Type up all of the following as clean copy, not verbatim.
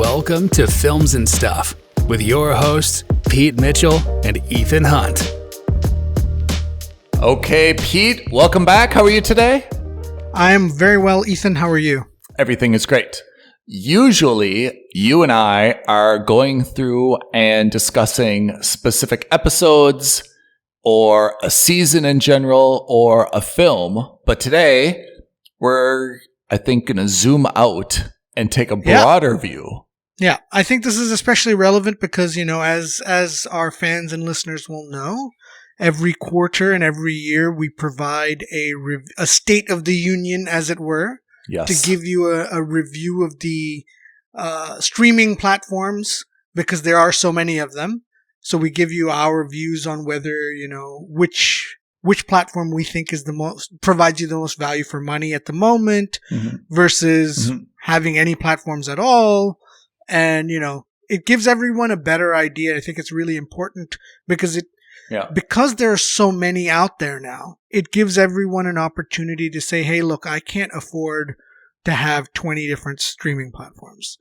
Welcome to Films and Stuff with your hosts, Pete Mitchell and Ethan Hunt. Okay, Pete, welcome back. How are you today? I am very well, Ethan. How are you? Everything is great. Usually, you and I are going through and discussing specific episodes or a season in general or a film. But today, we're, I think, going to zoom out and take a broader view. Yeah, I think this is especially relevant because, you know, as our fans and listeners will know, every quarter and every year we provide a state of the union, as it were, to give you a review of the streaming platforms because there are so many of them. So we give you our views on whether, you know, which platform we think is provides you the most value for money at the moment versus having any platforms at all. And, you know, it gives everyone a better idea. I think it's really important because because there are so many out there now, it gives everyone an opportunity to say, hey, look, I can't afford to have 20 different streaming platforms.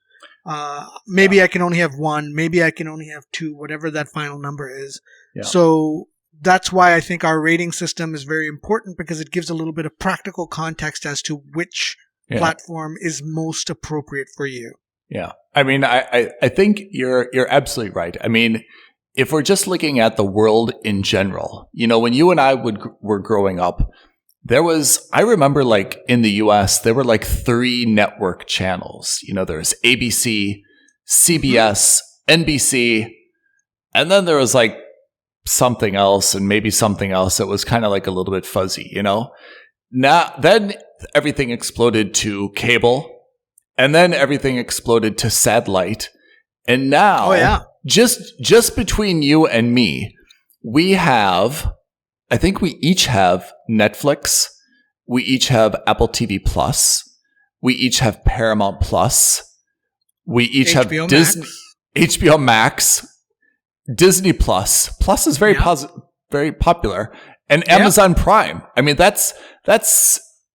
Maybe I can only have one. Maybe I can only have two, whatever that final number is. Yeah. So that's why I think our rating system is very important because it gives a little bit of practical context as to which platform is most appropriate for you. Yeah. I mean, I think you're absolutely right. I mean, if we're just looking at the world in general, you know, when you and I were growing up, I remember like in the US, there were like 3 network channels. You know, there's ABC, CBS, NBC, and then there was like something else and maybe something else that was kind of like a little bit fuzzy, you know? Then everything exploded to cable, and then everything exploded to satellite. And now, just between you and me, I think we each have Netflix. We each have Apple TV Plus. We each have Paramount Plus. We each have Disney, HBO Max, Disney Plus. Plus is very popular, and Amazon Prime. I mean, that's.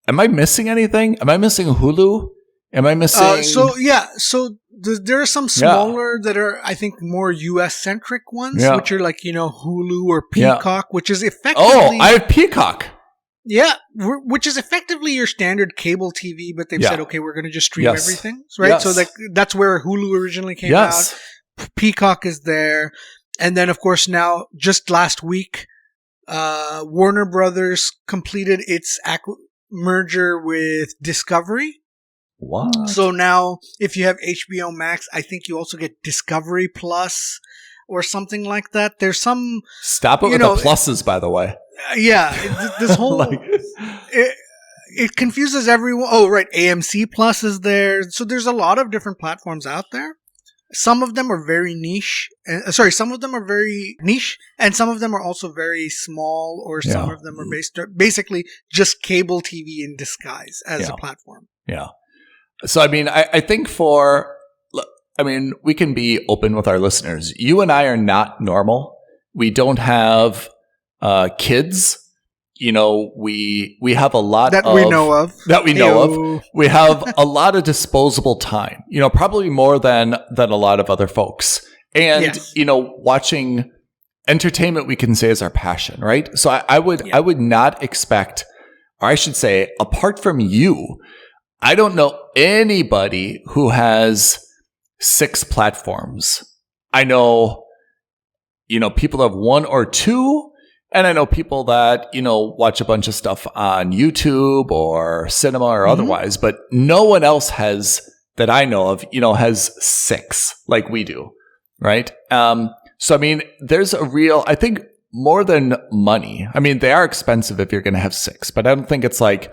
Am I missing anything? Am I missing Hulu? Am I missing? So there are some smaller that are, I think, more US-centric ones, which are like, you know, Hulu or Peacock, which is effectively... Oh, I have Peacock. Yeah, which is effectively your standard cable TV, but they've said, okay, we're going to just stream everything, right? Yes. So that's where Hulu originally came out. Peacock is there. And then, of course, now, just last week, Warner Brothers completed its merger with Discovery. What? So now, if you have HBO Max, I think you also get Discovery Plus or something like that. There's some... Stop it with the pluses, by the way. This whole... it confuses everyone. Oh, right. AMC Plus is there. So there's a lot of different platforms out there. Some of them are very niche. Some of them are very niche, and some of them are also very small, or some of them are basically just cable TV in disguise as a platform. Yeah. So, I mean, I think we can be open with our listeners. You and I are not normal. We don't have kids. You know, we have a lot that we know of. We have a lot of disposable time, you know, probably more than a lot of other folks. And, you know, watching entertainment, we can say, is our passion, right? So I would not expect, or I should say, apart from you, I don't know anybody who has 6 platforms. I know, you know, people have 1 or 2, and I know people that, you know, watch a bunch of stuff on YouTube or cinema or otherwise, but no one else that I know of, you know, has 6 like we do, right? So, I mean, there's I think more than money. I mean, they are expensive if you're going to have 6, but I don't think it's like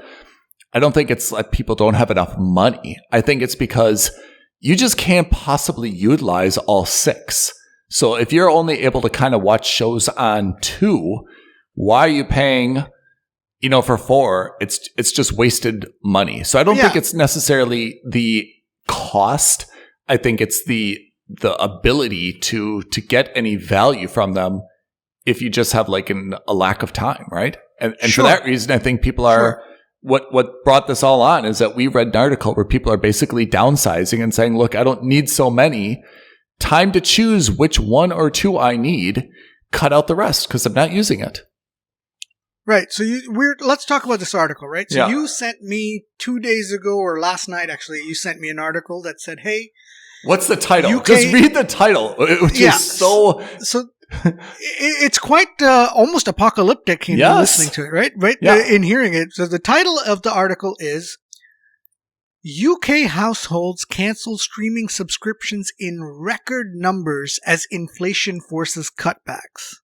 people don't have enough money. I think it's because you just can't possibly utilize all 6. So if you're only able to kind of watch shows on 2, why are you paying, you know, for 4? It's just wasted money. So I don't think it's necessarily the cost. I think it's the ability to get any value from them if you just have like a lack of time, right? And for that reason, I think people are what brought this all on is that we read an article where people are basically downsizing and saying, look, I don't need so many. Time to choose which one or two I need. Cut out the rest because I'm not using it. Right. So let's talk about this article, right? So you sent me 2 days ago or last night, actually, you sent me an article that said, hey, what's the title? Just read the title. Which is so it's quite almost apocalyptic in listening to it, right? Right. Yeah. In hearing it. So the title of the article is UK households cancel streaming subscriptions in record numbers as inflation forces cutbacks.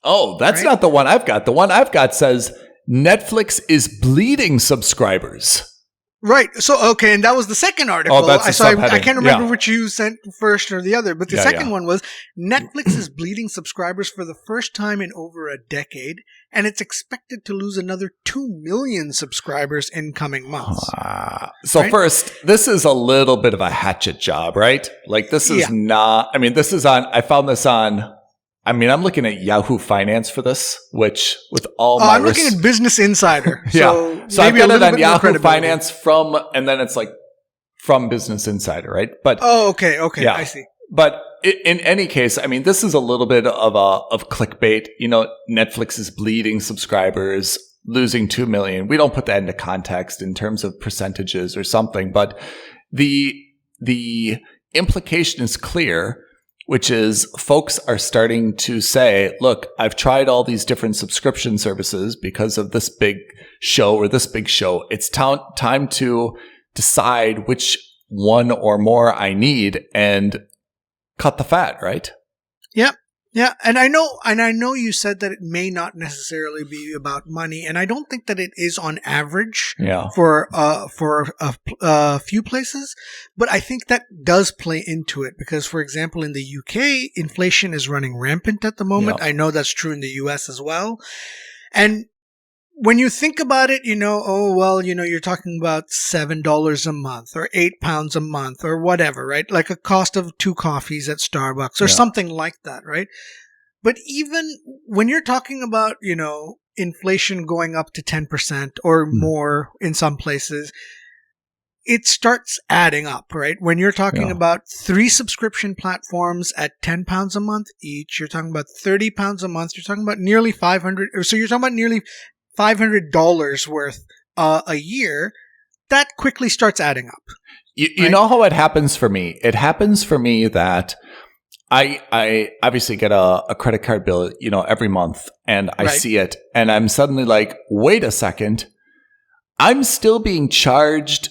Oh, that's not the one I've got. The one I've got says Netflix is bleeding subscribers. Right. So, okay. And that was the second article. Oh, that's the subheading. I can't remember which you sent first or the other, but the second one was Netflix is bleeding subscribers for the first time in over a decade, and it's expected to lose another 2 million subscribers in coming months. First, this is a little bit of a hatchet job, right? Like this is not, I mean, this is on, I found this on, I mean, I'm looking at Yahoo Finance for this, which with all my... I'm looking at Business Insider. So I've got it on Yahoo Finance and then it's like from Business Insider, right? But okay, yeah. I see. But in any case, I mean, this is a little bit of clickbait. You know, Netflix is bleeding subscribers, losing 2 million. We don't put that into context in terms of percentages or something, but the implication is clear, which is folks are starting to say, look, I've tried all these different subscription services because of this big show or this big show. It's time to decide which one or more I need and cut the fat, right? Yep. Yeah, and I know you said that it may not necessarily be about money, and I don't think that it is on average for a few places, but I think that does play into it because, for example, in the UK, inflation is running rampant at the moment. I know that's true in the US as well, and when you think about it, you're talking about $7 a month or £8 a month or whatever, right? Like a cost of 2 coffees at Starbucks or something like that, right? But even when you're talking about, inflation going up to 10% or more in some places, it starts adding up, right? When you're talking about 3 subscription platforms at £10 a month each, you're talking about £30 a month, you're talking about nearly nearly $500 worth a year, that quickly starts adding up. You know how it happens for me? It happens for me that I obviously get a credit card bill, every month, and I see it, and I'm suddenly like, wait a second, I'm still being charged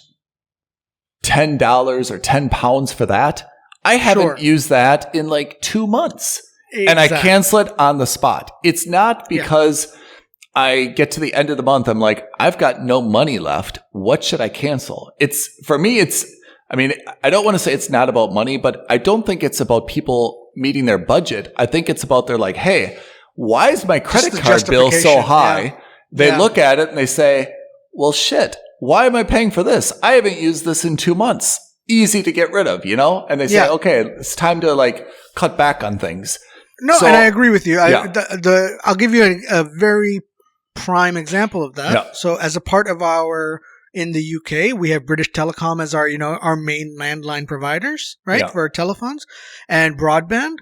$10 or £10 for that. I haven't used that in like 2 months, and I cancel it on the spot. It's not because I get to the end of the month, I'm like, I've got no money left. What should I cancel? For me, I don't want to say it's not about money, but I don't think it's about people meeting their budget. I think it's about they're like, hey, why is my credit card bill so high? Yeah. They look at it and they say, well, shit, why am I paying for this? I haven't used this in 2 months. Easy to get rid of, And they say, okay, it's time to cut back on things. No, and I agree with you. I'll give you a very prime example of that. Yeah. So as a part of in the UK, we have British Telecom as our main landline providers, right? For our telephones and broadband.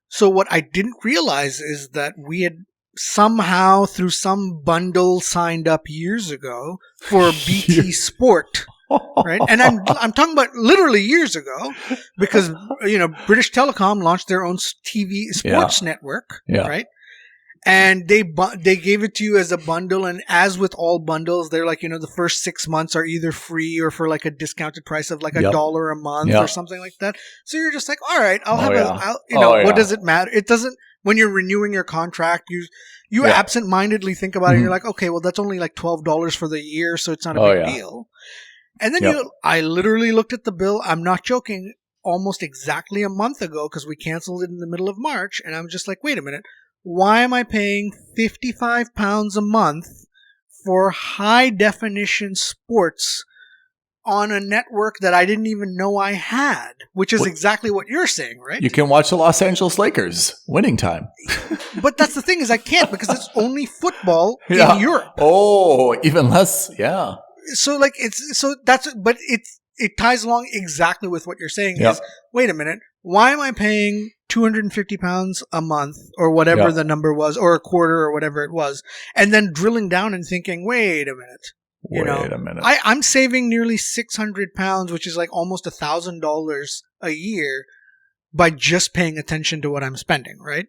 So what I didn't realize is that we had somehow through some bundle signed up years ago for BT Sport. Right. And I'm talking about literally years ago because, British Telecom launched their own TV sports network. Yeah. Right. And they gave it to you as a bundle. And as with all bundles, they're like, the first 6 months are either free or for like a discounted price of like $1 a month or something like that. So you're just like, all right, I'll have what does it matter? It doesn't, when you're renewing your contract, you absentmindedly think about it. And you're like, okay, well, that's only like $12 for the year. So it's not a big deal. And then I literally looked at the bill. I'm not joking. Almost exactly a month ago, because we canceled it in the middle of March. And I'm just like, wait a minute. Why am I paying £55 a month for high definition sports on a network that I didn't even know I had? Which is exactly what you're saying, right? You can watch the Los Angeles Lakers winning time. But that's the thing is I can't because it's only football in Europe. Oh, even less. Yeah. so like it ties along exactly with what you're saying. Yep. Is wait a minute, why am I paying £250 a month or whatever the number was, or a quarter or whatever it was, and then drilling down and thinking, wait a minute. Wait a minute. I'm saving nearly £600, which is like almost $1,000 a year by just paying attention to what I'm spending, right?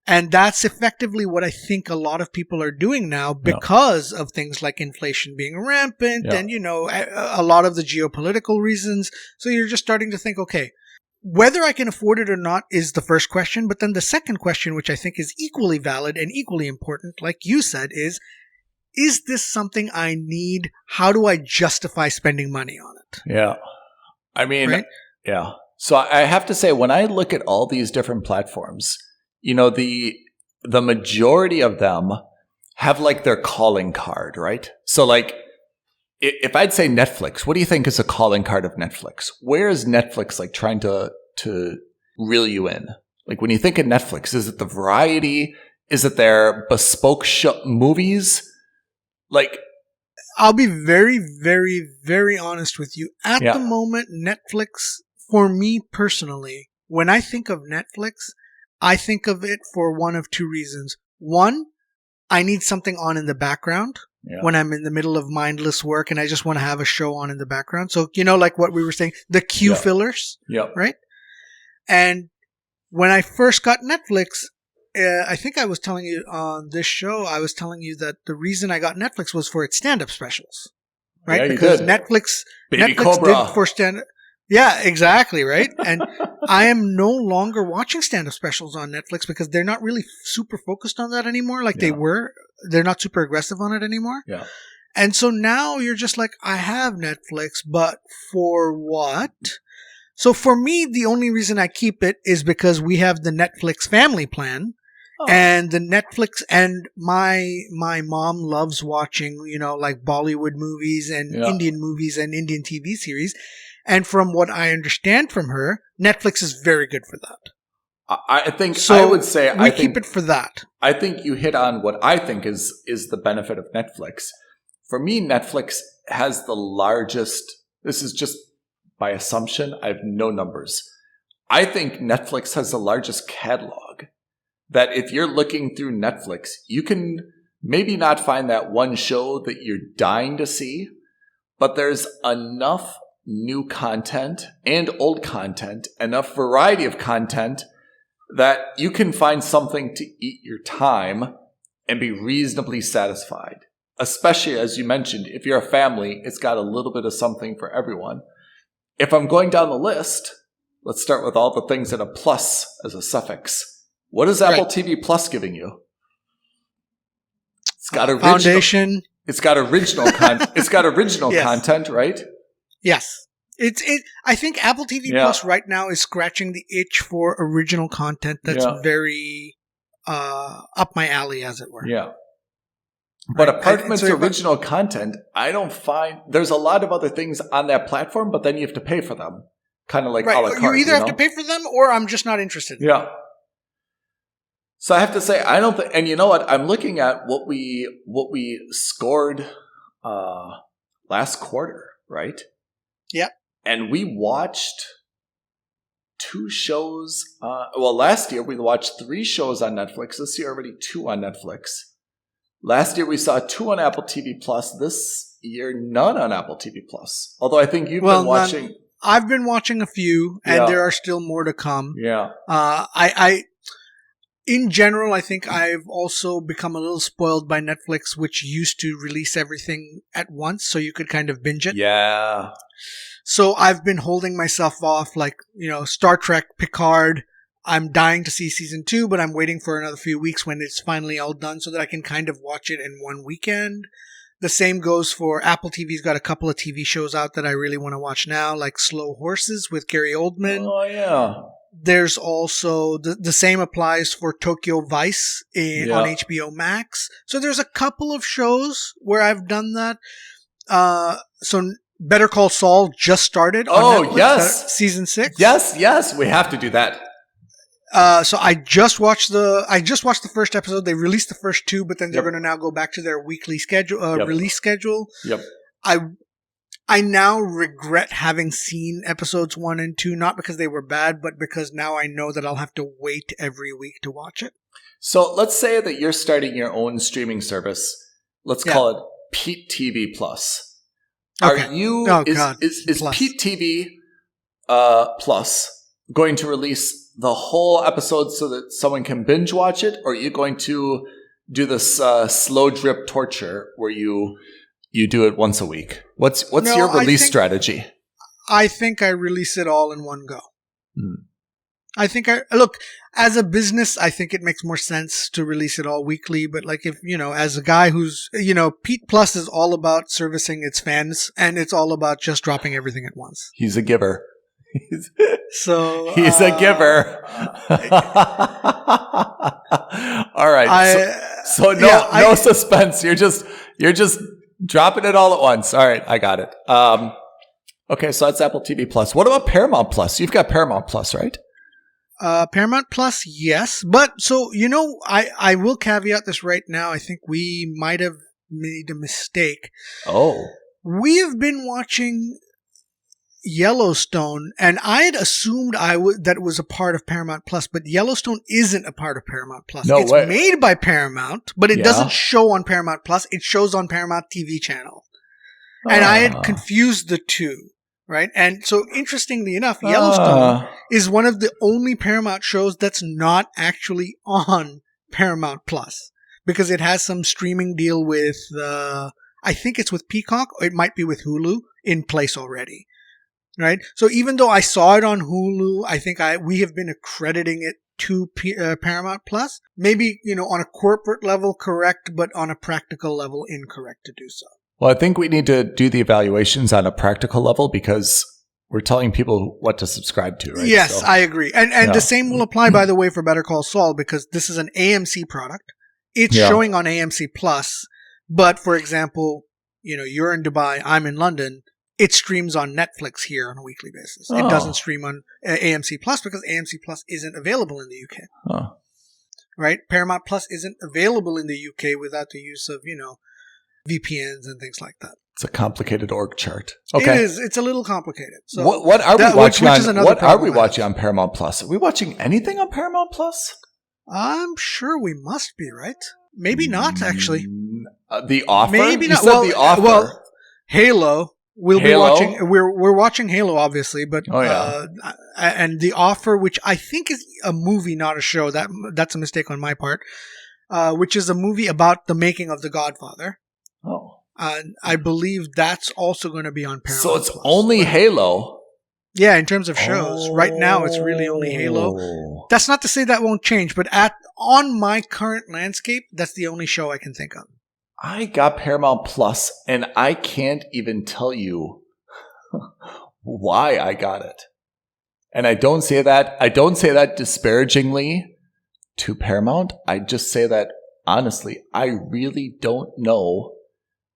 And that's effectively what I think a lot of people are doing now because of things like inflation being rampant and, a lot of the geopolitical reasons. So you're just starting to think, okay, whether I can afford it or not is the first question. But then the second question, which I think is equally valid and equally important, like you said, is this something I need? How do I justify spending money on it? Yeah. I mean, right? Yeah. So I have to say, when I look at all these different platforms, the majority of them have like their calling card, right? So like, if I'd say Netflix, what do you think is a calling card of Netflix? Where is Netflix like trying to reel you in? Like when you think of Netflix, is it the variety? Is it their bespoke movies? Like, I'll be very, very, very honest with you. At the moment, Netflix, for me personally, when I think of Netflix, I think of it for one of two reasons. One, I need something on in the background when I'm in the middle of mindless work and I just want to have a show on in the background. So, like what we were saying, the queue fillers, right? And when I first got Netflix, I think I was telling you on this show, I was telling you that the reason I got Netflix was for its stand-up specials, right? Yeah, because did. Netflix Cobra. did for stand-up. Yeah, exactly, right? And I am no longer watching stand-up specials on Netflix because they're not really super focused on that anymore like they were. They're not super aggressive on it anymore. Yeah. And so now you're just like, I have Netflix, but for what? So for me, the only reason I keep it is because we have the Netflix family plan. And the Netflix, and my mom loves watching, like Bollywood movies and Indian movies and Indian TV series. And from what I understand from her, Netflix is very good for that. I think so. I would say we keep it for that. I think you hit on what I think is the benefit of Netflix. For me, Netflix has the largest. This is just by assumption. I have no numbers. I think Netflix has the largest catalog. That if you're looking through Netflix, you can maybe not find that one show that you're dying to see, but there's enough new content and old content, enough variety of content that you can find something to eat your time and be reasonably satisfied. Especially, as you mentioned, if you're a family, it's got a little bit of something for everyone. If I'm going down the list, let's start with all the things that have plus as a suffix. What is Apple TV Plus giving you? It's got original foundation. It's got original content. It's got original content, right? Yes. I think Apple TV Plus right now is scratching the itch for original content that's very up my alley, as it were. Yeah. But apart from its original content, I don't find there's a lot of other things on that platform, but then you have to pay for them. Kind of like a la carte. You either have to pay for them or I'm just not interested. Yeah. So I have to say, I don't think, and you know what? I'm looking at what we scored last quarter, right? Yep. And we watched 2 shows. Last year we watched 3 shows on Netflix. This year already 2 on Netflix. Last year we saw 2 on Apple TV Plus. This year none on Apple TV Plus. Although I think you've been watching. I've been watching a few, and there are still more to come. Yeah. In general, I think I've also become a little spoiled by Netflix, which used to release everything at once, so you could kind of binge it. Yeah. So I've been holding myself off, like, Star Trek, Picard. I'm dying to see season 2, but I'm waiting for another few weeks when it's finally all done so that I can kind of watch it in one weekend. The same goes for Apple TV's got a couple of TV shows out that I really want to watch now, like Slow Horses with Gary Oldman. Oh, yeah. There's also the same applies for Tokyo Vice on HBO Max. So there's a couple of shows where I've done that. So Better Call Saul just started on Netflix, yes. Season 6. Yes, we have to do that. So I just watched the first episode. They released the first 2, but then they're going to now go back to their weekly schedule, release schedule. Yep. I now regret having seen episodes 1 and 2, not because they were bad, but because now I know that I'll have to wait every week to watch it. So let's say that you're starting your own streaming service. Let's call it Pete TV Plus. Okay. Are you, is Pete TV Plus going to release the whole episode so that someone can binge watch it? Or are you going to do this slow drip torture where you do it once a week? What's your release strategy? I think I release it all in one go. I think as a business, I think it makes more sense to release it all weekly. But like if, as a guy who's, Pete Plus is all about servicing its fans, and it's all about just dropping everything at once. He's a giver. He's a giver. All right. No suspense. You're just dropping it all at once. All right. I got it. Okay. So that's Apple TV Plus. What about Paramount Plus? You've got Paramount Plus, right? Paramount Plus, yes. But so, I will caveat this right now. I think we might have made a mistake. Oh. We have been watching Yellowstone, and I had assumed that it was a part of Paramount Plus, but Yellowstone isn't a part of Paramount Plus. It's made by Paramount, but it doesn't show on Paramount Plus. It shows on Paramount TV channel. And I had confused the two, right? And so, interestingly enough, Yellowstone is one of the only Paramount shows that's not actually on Paramount Plus, because it has some streaming deal with, I think it's with Peacock, or it might be with Hulu in place already. Right. So even though I saw it on Hulu, I think we have been accrediting it to Paramount Plus. Maybe, on a corporate level, correct, but on a practical level, incorrect to do so. Well, I think we need to do the evaluations on a practical level because we're telling people what to subscribe to, right? Yes, I agree. And the same will apply, by the way, for Better Call Saul, because this is an AMC product. It's showing on AMC Plus. But, for example, you're in Dubai, I'm in London. It streams on Netflix here on a weekly basis. It doesn't stream on AMC Plus because AMC Plus isn't available in the UK. Right? Paramount Plus isn't available in the UK without the use of, VPNs and things like that. It's a complicated org chart. Okay. It is. It's a little complicated. So what are we watching what are we watching on Paramount Plus? Are we watching anything on Paramount Plus? I'm sure we must be, right? Maybe not, actually. The Offer? Maybe not. The Offer. Well, Halo. Be watching. We're watching Halo, obviously, but and The Offer, which I think is a movie, not a show. That's a mistake on my part. Which is a movie about the making of The Godfather. Oh, and I believe that's also going to be on Paramount. So it's only Halo. Yeah, in terms of shows, right now it's really only Halo. That's not to say that won't change, but on my current landscape, that's the only show I can think of. I got Paramount Plus, and I can't even tell you why I got it. And I don't say that disparagingly to Paramount. I just say that honestly, I really don't know.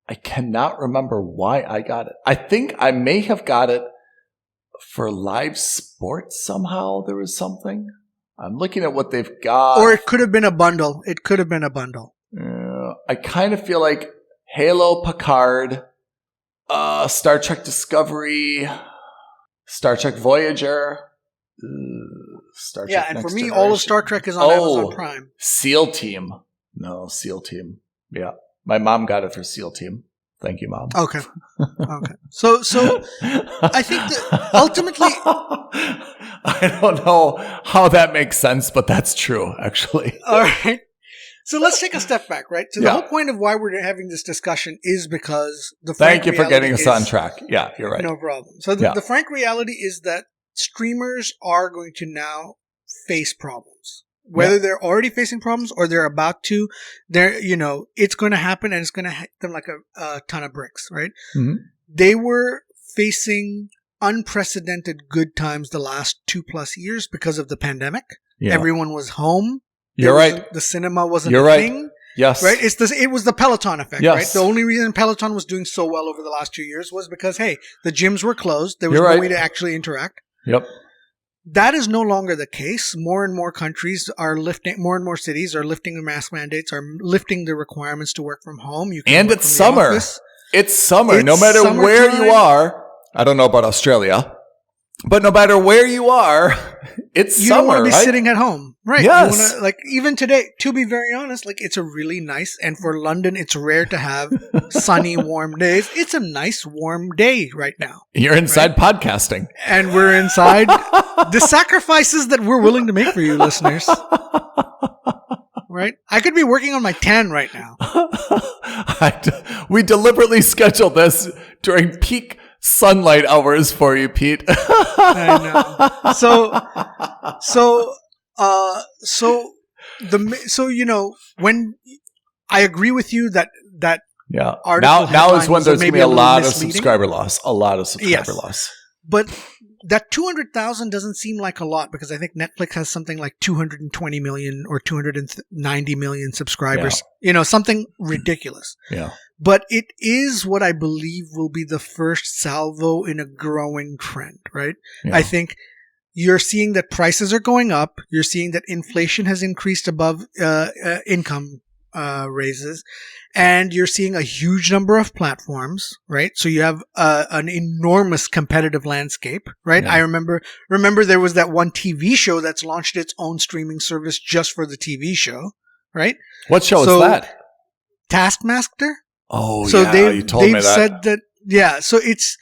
I cannot remember why I got it. I think I may have got it for live sports somehow. There was something. I'm looking at what they've got. Or it could have been a bundle. I kind of feel like Halo, Picard, Star Trek Discovery, Star Trek Voyager, Star Trek. Yeah, and Next for me, Generation. All of Star Trek is on Amazon Prime. SEAL Team. No, SEAL Team. Yeah, my mom got it for SEAL Team. Thank you, Mom. Okay. So I think that ultimately, I don't know how that makes sense, but that's true, actually. All right. So let's take a step back, right? So the whole point of why we're having this discussion is because Thank you for getting us on track. Yeah, you're right. No problem. So the frank reality is that streamers are going to now face problems. Whether they're already facing problems or they're about to, it's going to happen and it's going to hit them like a ton of bricks, right? Mm-hmm. They were facing unprecedented good times the last 2+ years because of the pandemic. Yeah. Everyone was home. You're right. The cinema wasn't a thing. Yes. Right? It was the Peloton effect, right? The only reason Peloton was doing so well over the last 2 years was because, hey, the gyms were closed. There was no way to actually interact. Yep. That is no longer the case. More and more countries are more and more cities are lifting the mask mandates, are lifting the requirements to work from home. And it's summer. It's summer. No matter where you are, I don't know about Australia, but no matter where you are, it's you summer, don't want to be right? sitting at home, right? Yes. You wanna, like, even today, to be very honest, like, it's a really nice, and for London, it's rare to have sunny, warm days. It's a nice, warm day right now. You're inside podcasting. And we're inside. The sacrifices that we're willing to make for you, listeners. Right? I could be working on my tan right now. We deliberately scheduled this during peak sunlight hours for you, Pete. I know. So you know, when I agree with you that yeah. article Now is when there's going to be a lot of misleading. subscriber loss. A lot of subscriber loss. But that 200,000 doesn't seem like a lot because I think Netflix has something like 220 million or 290 million subscribers. Yeah. You know, something ridiculous. Yeah. But it is what I believe will be the first salvo in a growing trend, right? Yeah. I think you're seeing that prices are going up. You're seeing that inflation has increased above income raises. And you're seeing a huge number of platforms, right? So you have an enormous competitive landscape, right? Yeah. I remember there was that one TV show that's launched its own streaming service just for the TV show, right? What show is that? Taskmaster. Oh, so yeah, you told me that. They've said that, yeah. So it's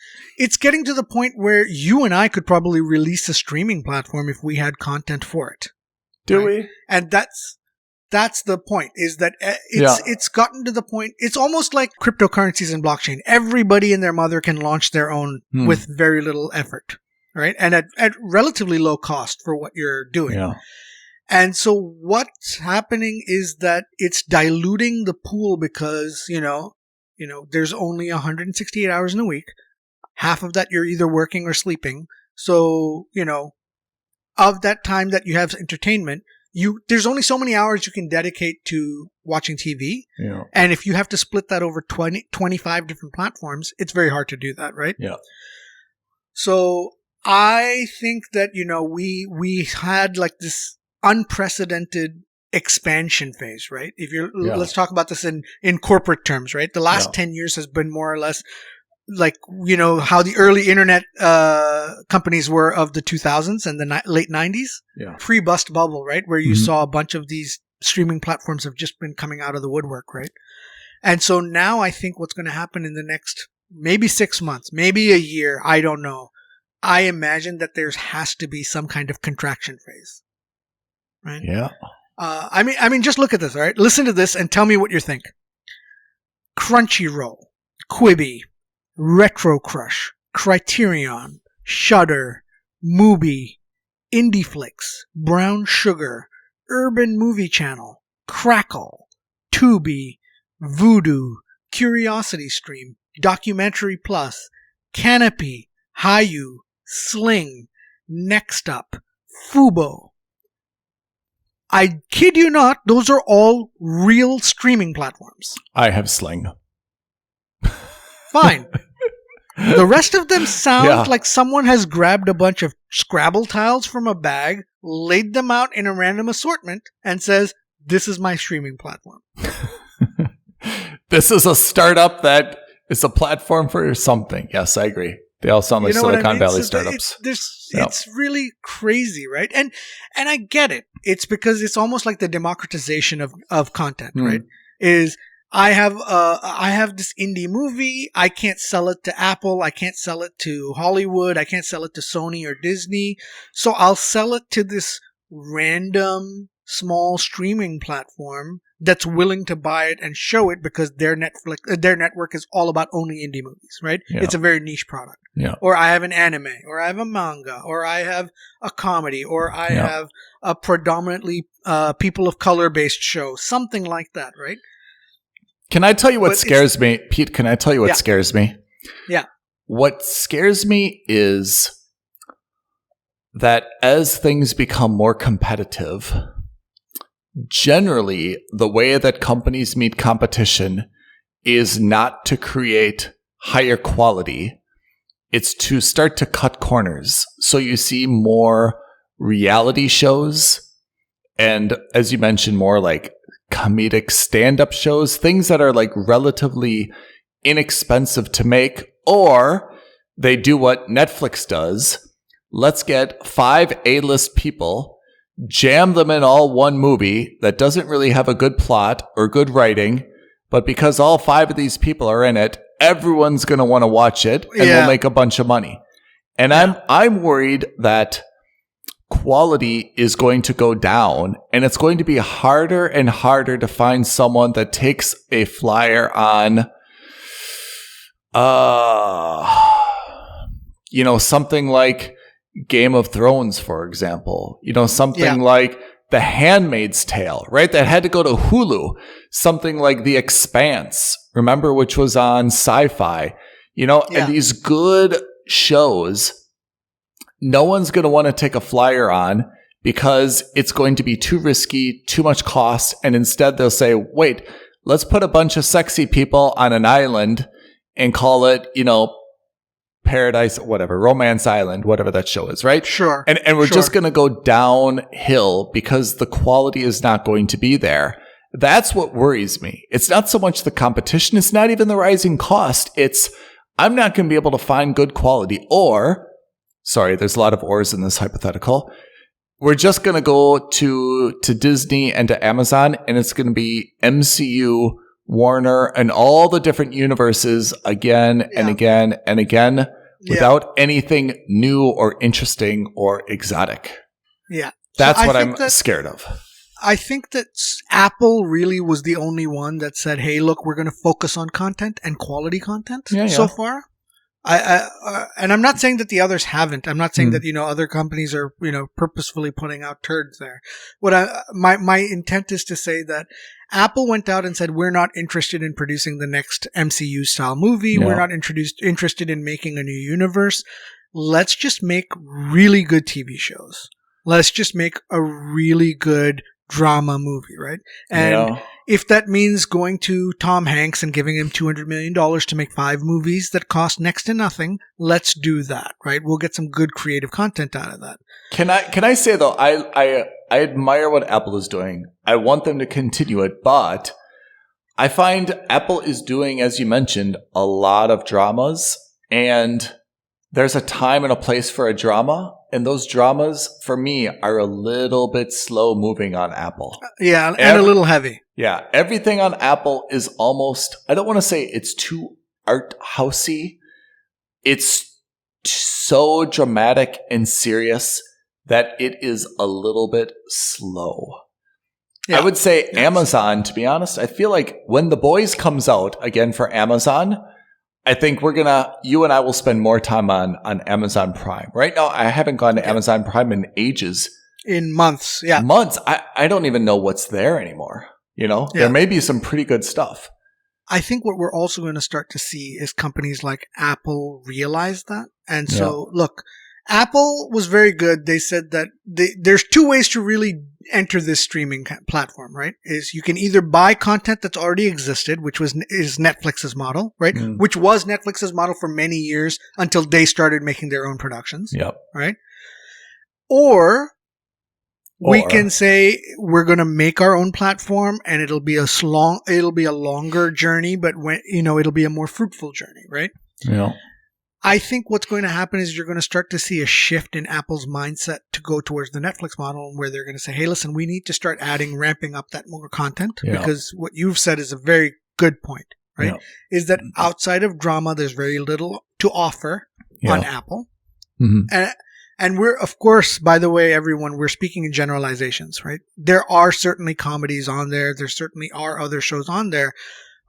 getting to the point where you and I could probably release a streaming platform if we had content for it. Do we? And that's the point, is that it's gotten to the point, it's almost like cryptocurrencies and blockchain. Everybody and their mother can launch their own with very little effort, right? And at relatively low cost for what you're doing. Yeah. And so what's happening is that it's diluting the pool because, you know, there's only 168 hours in a week. Half of that you're either working or sleeping. So, you know, of that time that you have entertainment, there's only so many hours you can dedicate to watching TV. Yeah. And if you have to split that over 25 different platforms, it's very hard to do that, right? Yeah. So I think that, you know, we had like this unprecedented expansion phase, right? Let's talk about this in corporate terms, right? The last 10 years has been more or less like, you know, how the early internet companies were of the 2000s and the late 90s, pre-bust bubble, right? Where you saw a bunch of these streaming platforms have just been coming out of the woodwork, right? And so now I think what's going to happen in the next maybe 6 months, maybe a year, I don't know. I imagine that there has to be some kind of contraction phase, right? Yeah. I mean, just look at this, all right? Listen to this and tell me what you think. Crunchyroll, Quibi, Retro Crush, Criterion, Shudder, Mubi, IndieFlix, Brown Sugar, Urban Movie Channel, Crackle, Tubi, Vudu, Curiosity Stream, Documentary Plus, Canopy, Hayu, Sling, Next Up, Fubo. I kid you not, those are all real streaming platforms. I have Sling. Fine. The rest of them sound like someone has grabbed a bunch of Scrabble tiles from a bag, laid them out in a random assortment, and says, this is my streaming platform. This is a startup that is a platform for something. Yes, I agree. They all sound like Silicon Valley startups. It's really crazy, right? And I get it. It's because it's almost like the democratization of content, right? Is I have this indie movie. I can't sell it to Apple. I can't sell it to Hollywood. I can't sell it to Sony or Disney. So I'll sell it to this random small streaming platform that's willing to buy it and show it because their network is all about only indie movies, right? Yeah. It's a very niche product. Yeah. Or I have an anime, or I have a manga, or I have a comedy, or I have a predominantly people of color based show, something like that, right? Can I tell you what scares me? Pete, can I tell you what scares me? Yeah. What scares me is that as things become more competitive, generally the way that companies meet competition is not to create higher quality. It's to start to cut corners. So you see more reality shows and, as you mentioned, more like comedic stand-up shows, things that are like relatively inexpensive to make, or they do what Netflix does. Let's get 5 A-list people, jam them in all one movie that doesn't really have a good plot or good writing, but because all 5 of these people are in it, everyone's going to want to watch it, and we'll make a bunch of money. And I'm worried that quality is going to go down, and it's going to be harder and harder to find someone that takes a flyer on, something like Game of Thrones, for example. Something like The Handmaid's Tale, right? That had to go to Hulu. Something like The Expanse, remember, which was on Sci-Fi. And these good shows, no one's going to want to take a flyer on because it's going to be too risky, too much cost. And instead they'll say, wait, let's put a bunch of sexy people on an island and call it, Paradise, whatever, Romance Island, whatever that show is, right? Sure. And we're just going to go downhill because the quality is not going to be there. That's what worries me. It's not so much the competition. It's not even the rising cost. It's, I'm not going to be able to find good quality, there's a lot of ors in this hypothetical. We're just going to go to Disney and to Amazon, and it's going to be MCU, Warner, and all the different universes again and again and again without anything new or interesting or exotic. Yeah. That's what I'm scared of. I think that Apple really was the only one that said, hey, look, we're going to focus on content and quality content so far. And I'm not saying that the others haven't. I'm not saying that, other companies are, purposefully putting out turds there. My intent is to say that Apple went out and said, we're not interested in producing the next MCU style movie. No. We're not interested in making a new universe. Let's just make really good TV shows. Let's just make a really good drama movie, right? And if that means going to Tom Hanks and giving him $200 million to make 5 movies that cost next to nothing, let's do that, right? We'll get some good creative content out of that. Can I say though, I admire what Apple is doing. I want them to continue it, but I find Apple is doing, as you mentioned, a lot of dramas, and there's a time and a place for a drama. And those dramas, for me, are a little bit slow moving on Apple. And a little heavy. Yeah. Everything on Apple is almost, I don't want to say it's too art housey. It's so dramatic and serious that it is a little bit slow. Yeah. I would say Amazon, to be honest, I feel like when The Boys comes out again for Amazon, I think you and I will spend more time on Amazon Prime. Right now, I haven't gone to Amazon Prime in ages. In months, yeah. Months. I don't even know what's there anymore. There may be some pretty good stuff. I think what we're also going to start to see is companies like Apple realize that. And so, look, Apple was very good. They said that there's 2 ways to really enter this streaming platform, right? Is you can either buy content that's already existed, which is Netflix's model, right? Which was Netflix's model for many years until they started making their own productions. Yep. Right? Or we can say we're going to make our own platform, and it'll be a longer journey, but it'll be a more fruitful journey, right? Yeah. I think what's going to happen is you're going to start to see a shift in Apple's mindset to go towards the Netflix model, where they're going to say, hey, listen, we need to start ramping up that more content, because what you've said is a very good point, right? Is that outside of drama, there's very little to offer on Apple. Mm-hmm. And we're, of course, by the way, everyone, we're speaking in generalizations, right? There are certainly comedies on there. There certainly are other shows on there.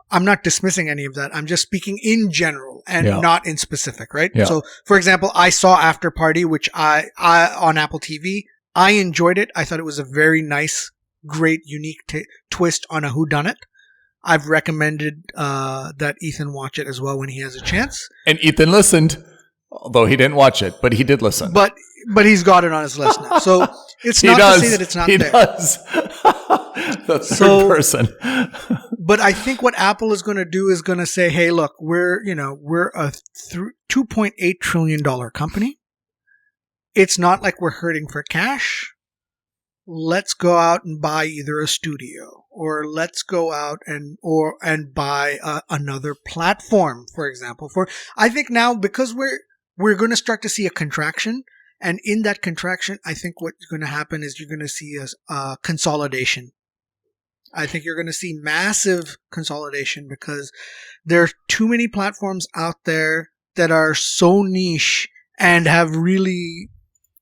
I'm not dismissing any of that. I'm just speaking in general and not in specific, right? Yeah. So, for example, I saw After Party, which I on Apple TV. I enjoyed it. I thought it was a very nice, great, unique twist on a whodunit. I've recommended that Ethan watch it as well when he has a chance. And Ethan listened, although he didn't watch it, but he did listen. But he's got it on his list now. So it's not to say that it's not there. He does. The third person. But I think what Apple is going to do is going to say, hey, look, we're a $2.8 trillion company. It's not like we're hurting for cash. Let's go out and buy either a studio or let's go out and buy another platform, for example. I think now, because we're going to start to see a contraction, and in that contraction, I think what's going to happen is you're going to see a consolidation. I think you're going to see massive consolidation because there are too many platforms out there that are so niche and have really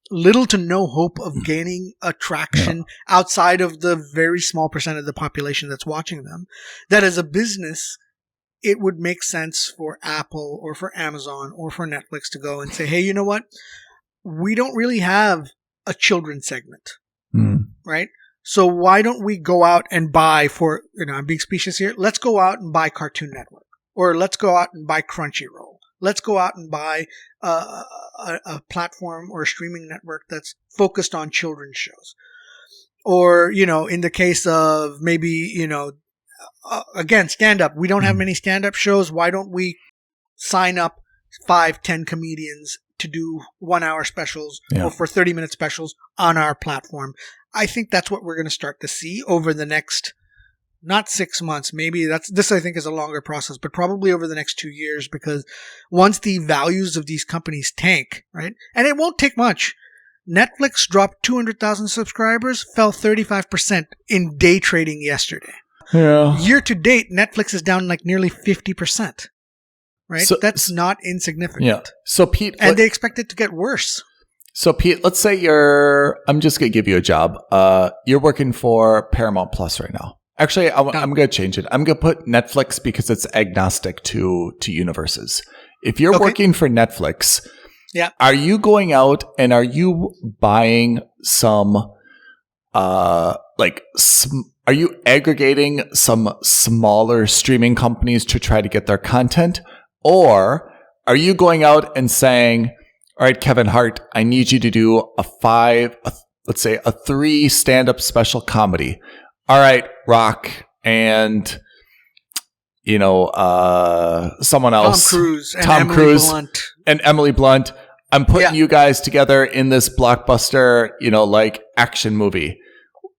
little to no hope of gaining attraction outside of the very small percent of the population that's watching them. That as a business, it would make sense for Apple or for Amazon or for Netflix to go and say, hey, you know what? We don't really have a children's segment, right? So why don't we go out and buy I'm being specious here. Let's go out and buy Cartoon Network, or let's go out and buy Crunchyroll. Let's go out and buy a platform or a streaming network that's focused on children's shows. Or, in the case of maybe, again, stand-up. We don't have many stand-up shows. Why don't we sign up 5-10 comedians to do 1-hour specials or for 30-minute specials on our platform? I think that's what we're going to start to see over the next, not 6 months, maybe this I think is a longer process, but probably over the next 2 years, because once the values of these companies tank, right? And it won't take much. Netflix dropped 200,000 subscribers, fell 35% in day trading yesterday. Yeah. Year to date, Netflix is down like nearly 50%. Right? So, that's not insignificant. Yeah. So Pete, and they expect it to get worse. So Pete, let's say I'm just going to give you a job. You're working for Paramount Plus right now. Actually, I'm going to change it. I'm going to put Netflix because it's agnostic to universes. If you're working for Netflix, are you going out and are you buying some, are you aggregating some smaller streaming companies to try to get their content? Or are you going out and saying, all right, Kevin Hart, I need you to do let's say a 3 stand-up special comedy. All right, Rock and, someone else. Tom Cruise and Emily Blunt. I'm putting you guys together in this blockbuster, action movie.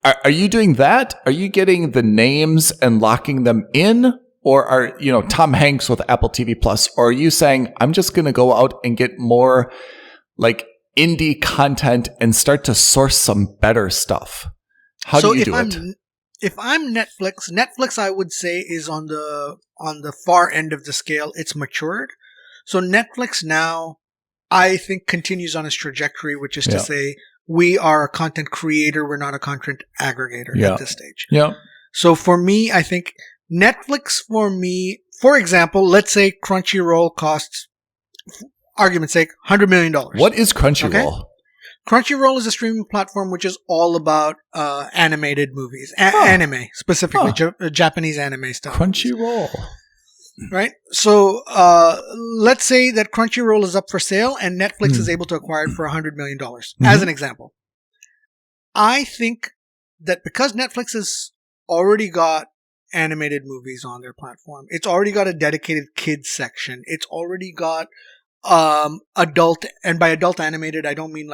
Are you doing that? Are you getting the names and locking them in? Or are, Tom Hanks with Apple TV Plus? Or are you saying, I'm just going to go out and get more indie content and start to source some better stuff? How do you do it? If I'm Netflix I would say is on the far end of the scale. It's matured. So Netflix now, I think, continues on its trajectory, which is to say, we are a content creator. We're not a content aggregator at this stage. Yeah. So for me, I think Netflix, for example, let's say Crunchyroll costs, argument's sake, $100 million. What is Crunchyroll? Okay? Crunchyroll is a streaming platform which is all about animated movies, anime specifically, Japanese anime stuff. Crunchyroll. Right? So let's say that Crunchyroll is up for sale and Netflix is able to acquire it for $100 million, as an example. I think that because Netflix has already got animated movies on their platform, it's already got a dedicated kids section, it's already got adult, and by adult animated I don't mean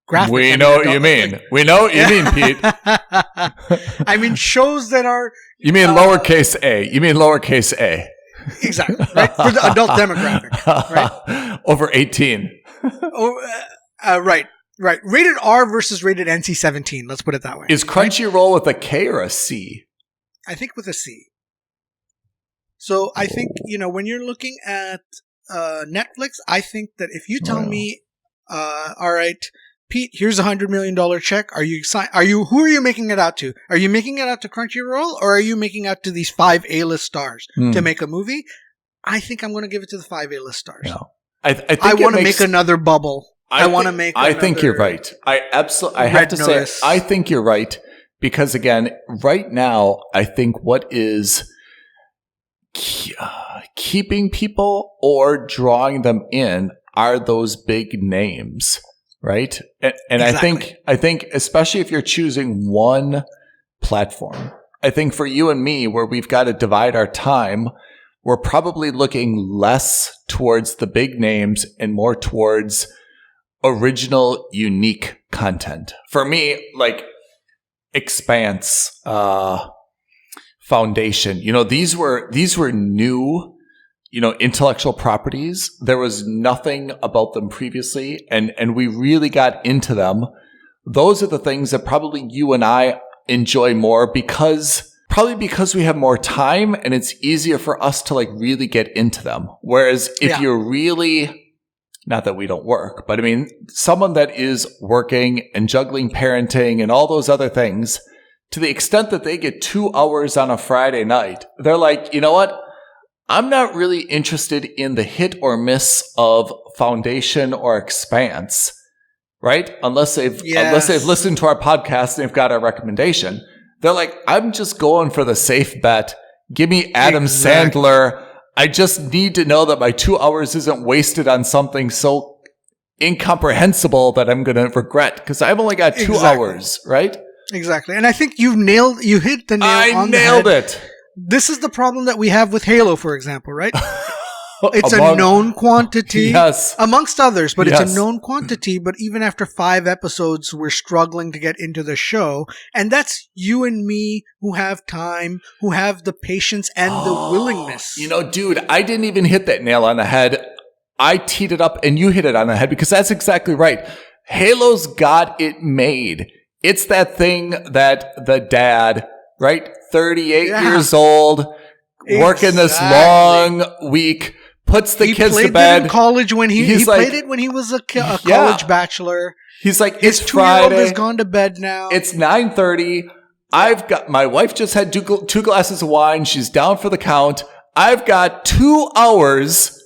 graphic. We know what you mean. We know what you mean, Pete. I mean shows that are... You mean lowercase a. You mean lowercase a. Exactly. Right? For the adult demographic. Right? Over 18. Right. Rated R versus rated NC-17. Let's put it that way. Is Crunchyroll with a K or a C? I think with a C. So I think, when you're looking at Netflix, I think that if you tell me, all right, Pete, here's $100 million check. Who are you making it out to? Are you making it out to Crunchyroll, or are you making it out to these 5 A-list stars to make a movie? I think I'm going to give it to the 5 A-list stars. No. I want to make another bubble. I think you're right. I have to say, I think you're right. Because again, right now, I think what is keeping people or drawing them in are those big names, right? And exactly. I think especially if you're choosing one platform, I think for you and me, where we've got to divide our time, we're probably looking less towards the big names and more towards original, unique content. For me, Expanse, Foundation. These were new, intellectual properties. There was nothing about them previously, and we really got into them. Those are the things that probably you and I enjoy more because we have more time and it's easier for us to like really get into them. Whereas if you're really, not that we don't work, but I mean, someone that is working and juggling parenting and all those other things, to the extent that they get 2 hours on a Friday night, they're like, you know what? I'm not really interested in the hit or miss of Foundation or Expanse, right? Unless they've listened to our podcast and they've got our recommendation. They're like, I'm just going for the safe bet. Give me Adam Sandler. I just need to know that my 2 hours isn't wasted on something so incomprehensible that I'm going to regret because I've only got 2 hours, right? Exactly. And I think you hit the nail on the head. I nailed it. This is the problem that we have with Halo, for example, right? It's a known quantity, yes, amongst others, but it's a known quantity. But even after 5 episodes, we're struggling to get into the show. And that's you and me who have time, who have the patience and the willingness. Dude, I didn't even hit that nail on the head. I teed it up and you hit it on the head because that's exactly right. Halo's got it made. It's that thing that the dad, right? 38 years old, working this long week, puts the kids to bed. He played it in college when he played it when he was a college bachelor. He's like, his it's Friday. 2-year-old has gone to bed now. It's 9:30. My wife just had two glasses of wine. She's down for the count. I've got 2 hours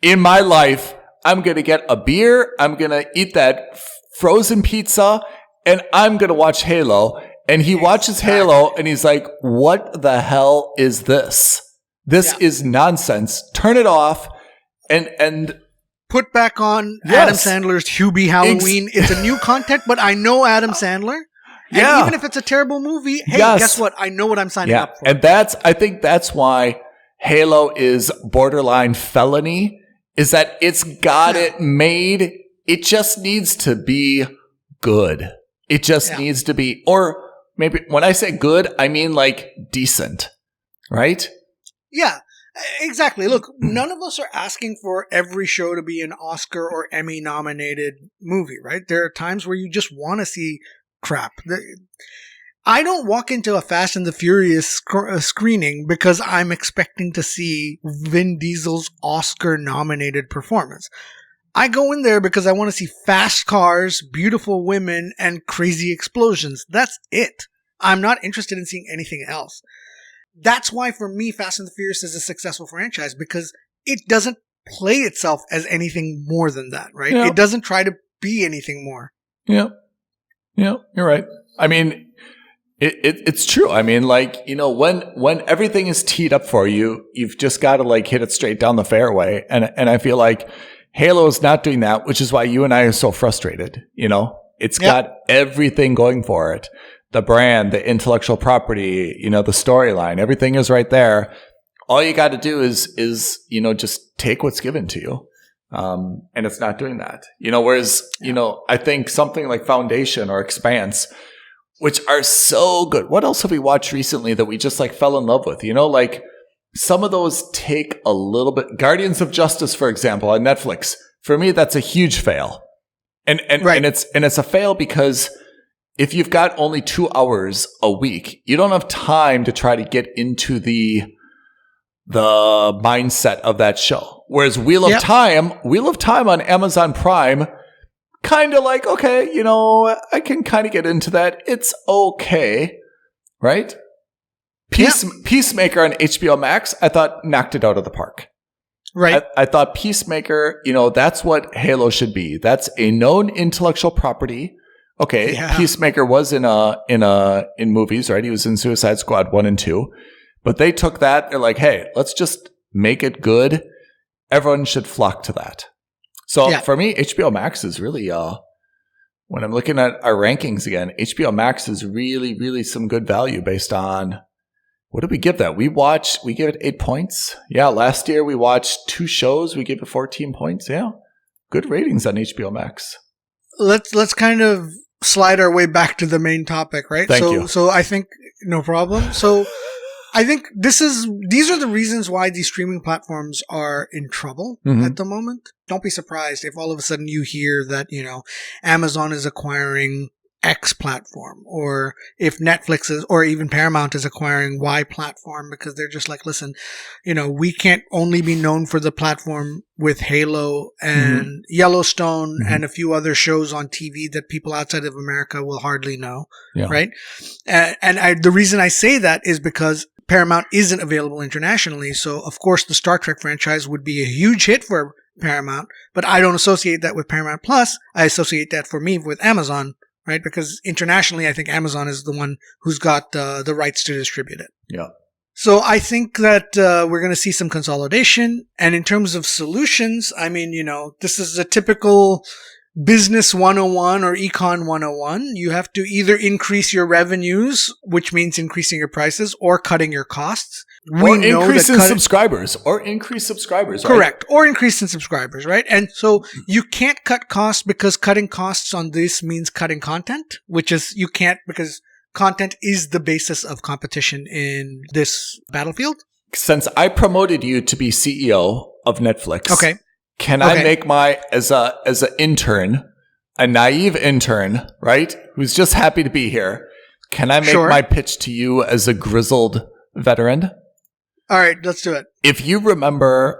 in my life. I'm going to get a beer. I'm going to eat that frozen pizza and I'm going to watch Halo. And he watches Halo and he's like, what the hell is this? This is nonsense. Turn it off and put back on Adam Sandler's Hubie Halloween. It's a new content, but I know Adam Sandler. And even if it's a terrible movie, hey, guess what? I know what I'm signing up for. And I think that's why Halo is borderline felony, is that it's got it made. It just needs to be good. It just needs to be, or maybe when I say good, I mean like decent, right? Yeah, exactly. Look, none of us are asking for every show to be an Oscar or Emmy nominated movie, right? There are times where you just want to see crap. I don't walk into a Fast and the Furious screening because I'm expecting to see Vin Diesel's Oscar nominated performance. I go in there because I want to see fast cars, beautiful women, and crazy explosions. That's it. I'm not interested in seeing anything else. That's why, for me, Fast and the Furious is a successful franchise, because it doesn't play itself as anything more than that, right? It doesn't try to be anything more. Yeah, you're right. I mean, it's true. I mean, like, when everything is teed up for you, you've just got to like hit it straight down the fairway. And I feel like Halo is not doing that, which is why you and I are so frustrated. It's got everything going for it. The brand, the intellectual property, the storyline, everything is right there. All you got to do is, just take what's given to you. And it's not doing that, whereas, I think something like Foundation or Expanse, which are so good. What else have we watched recently that we just like fell in love with? Like some of those take a little bit. Guardians of Justice, for example, on Netflix. For me, that's a huge fail. And it's a fail because if you've got only 2 hours a week, you don't have time to try to get into the mindset of that show. Whereas Wheel of Time on Amazon Prime, kind of like, okay, I can kind of get into that. It's okay, right? Peacemaker on HBO Max, I thought knocked it out of the park. Right. I thought Peacemaker, that's what Halo should be. That's a known intellectual property. Okay, Peacemaker was in movies, right? He was in Suicide Squad 1 and 2. But they took that, they're like, hey, let's just make it good. Everyone should flock to that. So for me, HBO Max is really, when I'm looking at our rankings again, HBO Max is really, really some good value based on, what did we give that? We give it 8 points. Yeah, last year we watched 2 shows. We gave it 14 points. Yeah, good ratings on HBO Max. Let's kind of slide our way back to the main topic, right? Thank you. So I think no problem. So I think these are the reasons why these streaming platforms are in trouble at the moment. Don't be surprised if all of a sudden you hear that, Amazon is acquiring X platform, or if Netflix is, or even Paramount is acquiring Y platform, because they're just like, listen, we can't only be known for the platform with Halo and Yellowstone and a few other shows on TV that people outside of America will hardly know, right? The reason I say that is because Paramount isn't available internationally. So, of course, the Star Trek franchise would be a huge hit for Paramount, but I don't associate that with Paramount Plus. I associate that for me with Amazon, right? Because internationally, I think Amazon is the one who's got the rights to distribute it. Yeah. So I think that we're going to see some consolidation. And in terms of solutions, I mean, this is a typical business 101 or econ 101. You have to either increase your revenues, which means increasing your prices, or cutting your costs. Or increase subscribers. Right? Correct. Or increase in subscribers, right? And so you can't cut costs, because cutting costs on this means cutting content, which is you can't, because content is the basis of competition in this battlefield. Since I promoted you to be CEO of Netflix. Okay. Can I make as an intern, a naive intern, right? Who's just happy to be here. Can I make my pitch to you as a grizzled veteran? All right, let's do it. If you remember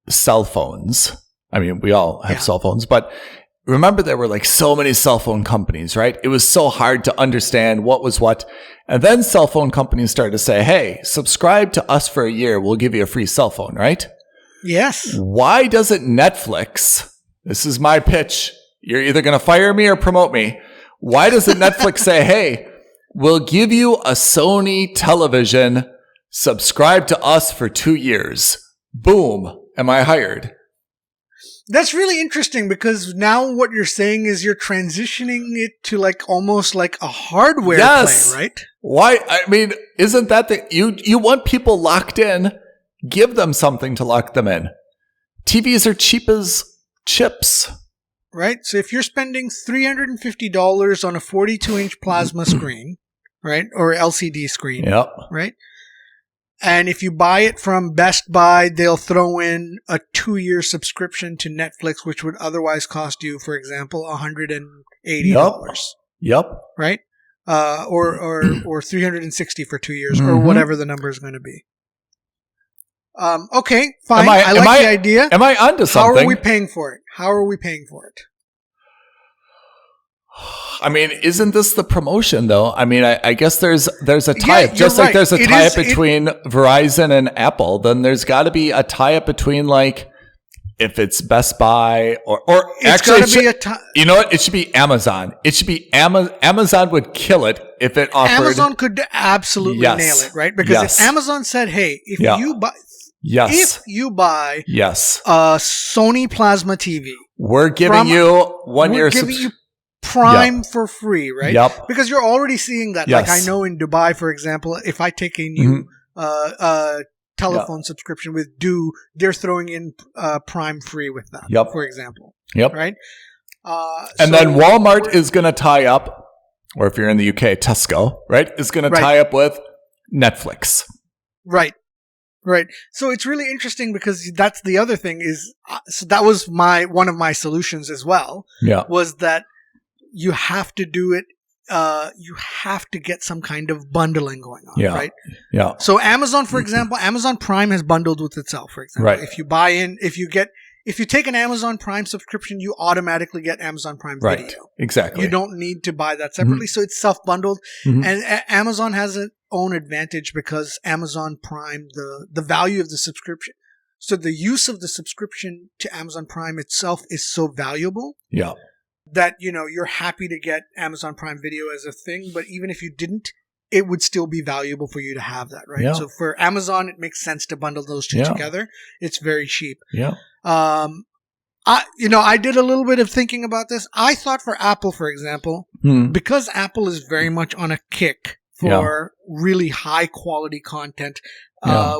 cell phones, I mean, we all have cell phones, but remember there were like so many cell phone companies, right? It was so hard to understand what was what. And then cell phone companies started to say, hey, subscribe to us for a year. We'll give you a free cell phone, right? Yes. Why doesn't Netflix, this is my pitch, you're either going to fire me or promote me. Why doesn't Netflix say, hey, we'll give you a Sony television, subscribe to us for 2 years. Boom. Am I hired? That's really interesting, because now what you're saying is you're transitioning it to almost like a hardware play, right? Why? I mean, isn't that you want people locked in? Give them something to lock them in. TVs are cheap as chips. Right? So if you're spending $350 on a 42-inch plasma screen, right? Or LCD screen, right? And if you buy it from Best Buy, they'll throw in a 2-year subscription to Netflix, which would otherwise cost you, for example, $180. Yep. Right? Or $360 for 2 years, or whatever the number is going to be. Okay, fine. I like the idea. Am I onto something? How are we paying for it? I mean, isn't this the promotion though? I mean, I guess there's a tie-up. Just like there's a tie-up between Verizon and Apple, then there's got to be a tie-up between if it's Best Buy or actually, you know what? It should be Amazon. It should be Amazon would kill it if it offered. Amazon could absolutely nail it, right? Because if Amazon said, hey, if you buy a Sony Plasma TV, we're giving you 1 year. We're giving you Prime for free, right? Yep. Because you're already seeing that. Yes. Like I know in Dubai, for example, if I take a new telephone subscription with they're throwing in Prime free with that, for example. Yep. Right? And then Walmart is going to tie up, or if you're in the UK, Tesco, right, is going to tie up with Netflix. Right. Right. So it's really interesting, because that's the other thing is, so that was one of my solutions as well. Yeah. Was that you have to do it. You have to get some kind of bundling going on, right? Yeah. So Amazon, for example, Amazon Prime has bundled with itself, for example. Right. If you take an Amazon Prime subscription, you automatically get Amazon Prime Video. Right. Exactly. You don't need to buy that separately. So it's self-bundled. And Amazon has its own advantage, because Amazon Prime, the value of the subscription. So the use of the subscription to Amazon Prime itself is so valuable. Yeah. That, you're happy to get Amazon Prime Video as a thing, but even if you didn't, it would still be valuable for you to have that, right? Yeah. So for Amazon, it makes sense to bundle those two together. It's very cheap. Yeah. I did a little bit of thinking about this. I thought for Apple, for example, because Apple is very much on a kick for really high quality content,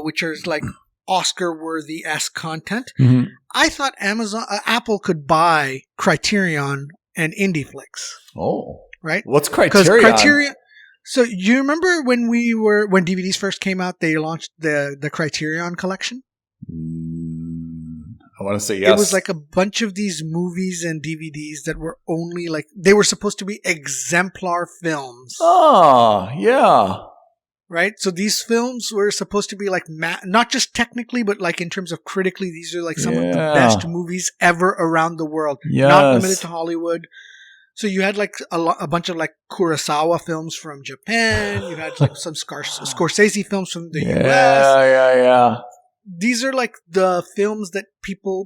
which is like Oscar-worthy-esque content. I thought Apple could buy Criterion and indie flicks. Oh. Right? What's Criterion? Because Criterion. So you remember when DVDs first came out, they launched the Criterion collection? I want to say yes. It was like a bunch of these movies and DVDs that were only like, they were supposed to be exemplar films. Oh, yeah. Right? So these films were supposed to be like, not just technically, but like in terms of critically, these are like some of the best movies ever around the world. Yes. Not limited to Hollywood. So you had like a bunch of like Kurosawa films from Japan. You had like some Scorsese films from the US. Yeah. These are like the films that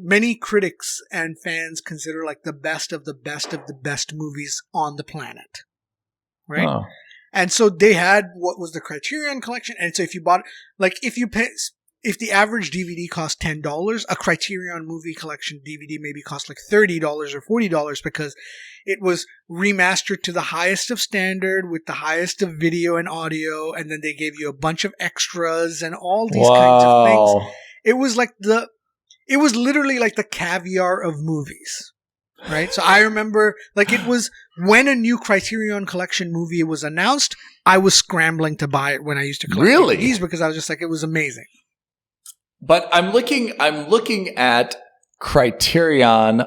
many critics and fans consider like the best of the best of the best movies on the planet. Right? Oh. And so they had what was the Criterion collection. And so if you bought, like if the average DVD cost $10, a Criterion movie collection DVD maybe cost like $30 or $40 because it was remastered to the highest of standard with the highest of video and audio. And then they gave you a bunch of extras and all these kinds of things. It was literally like the caviar of movies. Right? So I remember like it was when a new Criterion collection movie was announced, I was scrambling to buy it when I used to collect DVDs because I was just like, it was amazing. But I'm looking at criterion.com,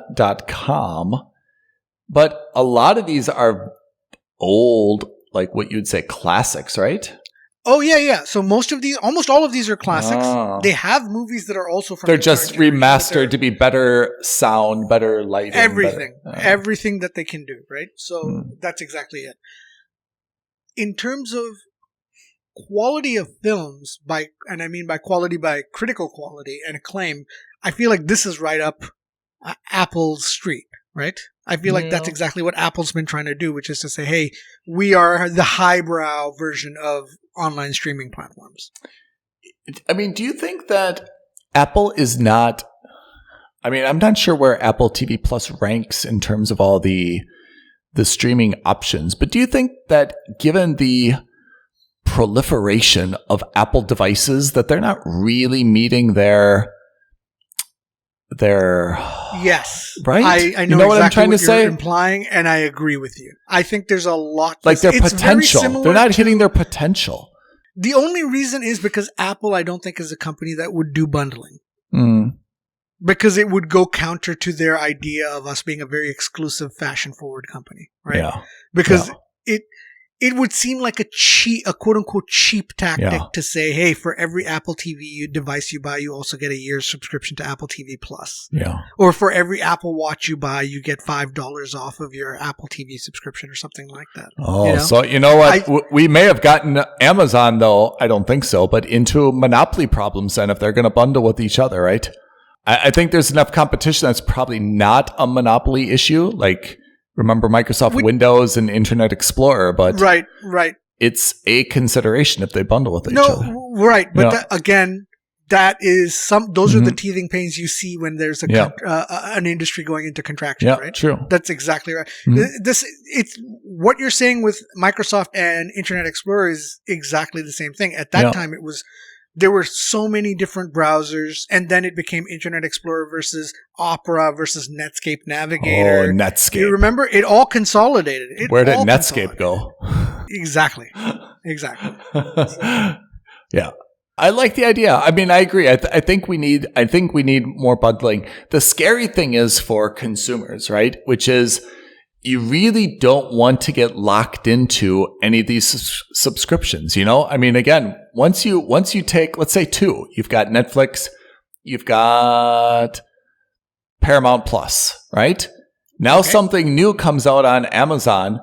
but a lot of these are old, like what you'd say classics, right? Oh, yeah. So almost all of these are classics. They have movies that are also from... They're just remastered to be better sound, better lighting. Everything that they can do, right? So that's exactly it. In terms of quality of films, and I mean by quality, by critical quality and acclaim, I feel like this is right up Apple's street, right? I feel like that's exactly what Apple's been trying to do, which is to say, hey, we are the highbrow version of online streaming platforms. I mean, do you think that Apple is not... I mean, I'm not sure where Apple TV Plus ranks in terms of all the streaming options, but do you think that given the proliferation of Apple devices that they're not really meeting their yes, right? I know, what I'm trying to say, implying, and I agree with you. I think there's a lot like their potential. They're not hitting their potential. The only reason is because Apple, I don't think, is a company that would do bundling. Because it would go counter to their idea of us being a very exclusive, fashion-forward company, right? Yeah. Because it would seem like a quote unquote cheap tactic to say, hey, for every Apple TV device you buy, you also get a year's subscription to Apple TV Plus. Yeah. Or for every Apple Watch you buy, you get $5 off of your Apple TV subscription or something like that. Oh, so you know what? We may have gotten Amazon, though, I don't think so, but into monopoly problems then if they're going to bundle with each other, right? I think there's enough competition that's probably not a monopoly issue. Like, remember Microsoft Windows and Internet Explorer, but right. It's a consideration if they bundle with each other. Right. But again, that is those are the teething pains you see when there's an industry going into contraction, right? True. That's exactly right. It's what you're saying with Microsoft and Internet Explorer is exactly the same thing. At that time, there were so many different browsers, and then it became Internet Explorer versus Opera versus Netscape Navigator. Oh, Netscape. You remember? It all consolidated. Where did Netscape go? Exactly. Yeah. I like the idea. I mean, I agree. I think we need more bundling. The scary thing is for consumers, right? Which is you really don't want to get locked into any of these subscriptions, you know? I mean, again, once you take, let's say 2, you've got Netflix, you've got Paramount Plus, right? Now something new comes out on Amazon.